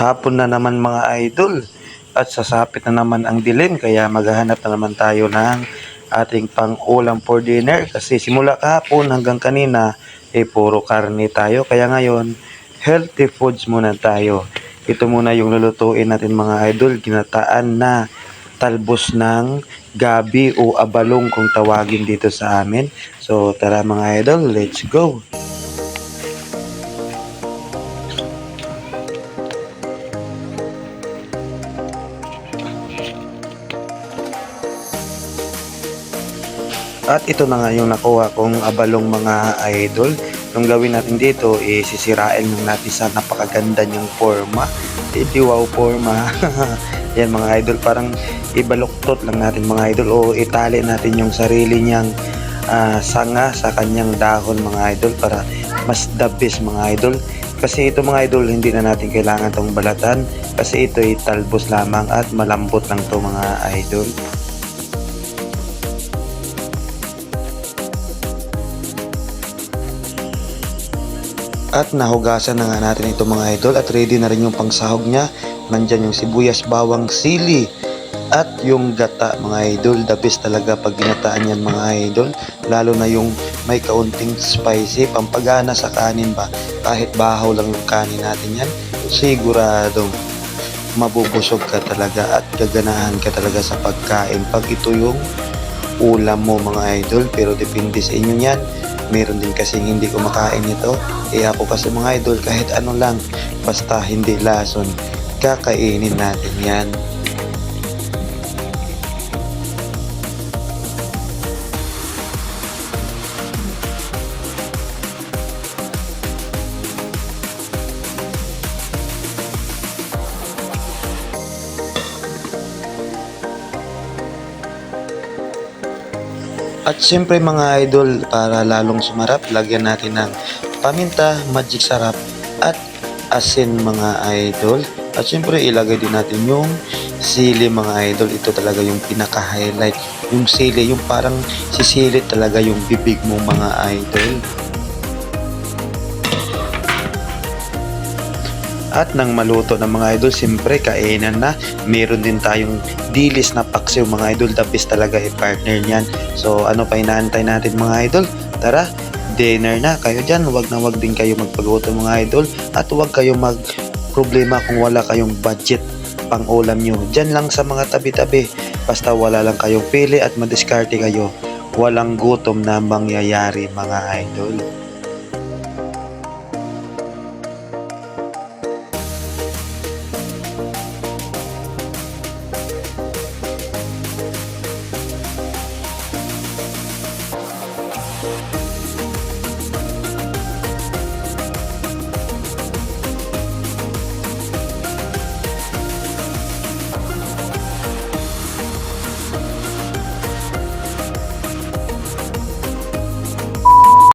Hapon na naman mga idol at sasapit na naman ang dilim kaya maghahanap na naman tayo ng ating pang-ulam for dinner kasi simula kahapon hanggang kanina puro karne tayo kaya ngayon healthy foods muna tayo. Ito muna yung lulutuin natin mga idol, ginataan na talbos ng gabi o abalong kung tawagin dito sa amin. So tara mga idol, let's go! At ito na nga yung nakuha kong abalong mga idol. Yung gawin natin dito, sisirain lang natin sa napakaganda niyang forma. Wow forma. Yan mga idol, parang ibaluktot lang natin mga idol o itali natin yung sarili niyang sanga sa kanyang dahon mga idol para mas the best mga idol. Kasi ito mga idol, hindi na natin kailangan tong balatan kasi ito ay talbos lamang at malambot lang to mga idol. At nahugasan na nga natin ito mga idol at ready na rin yung pangsahog niya. Nandyan yung sibuyas, bawang, sili at yung gata mga idol. The best talaga pag ginataan yan mga idol. Lalo na yung may kaunting spicy, pampagana sa kanin ba. Kahit bahaw lang yung kanin natin yan, siguradong mabubusog ka talaga at gaganahan ka talaga sa pagkain. Pag ito yung ulam mo mga idol, pero depende sa inyo yan. Meron din kasi hindi kumakain ito. Ako kasi mga idol, kahit ano lang, basta hindi lason, kakainin natin yan. At syempre mga idol, para lalong sumarap, lagyan natin ng paminta, magic sarap at asin mga idol. At syempre ilagay din natin yung sili mga idol. Ito talaga yung pinaka-highlight. Yung sili, yung parang sisilit talaga yung bibig mo mga idol. At nang maluto ng mga idol, siyempre kainan na. Meron din tayong dilis na paksiw mga idol. The best talaga partner niyan. So ano pa inaantay natin mga idol? Tara, dinner na. Kayo dyan, wag na wag din kayo magpagluto mga idol. At wag kayo mag problema kung wala kayong budget pang ulam nyo. Dyan lang sa mga tabi-tabi. Basta wala lang kayong pili at madiskarte kayo. Walang gutom na mangyayari mga idol.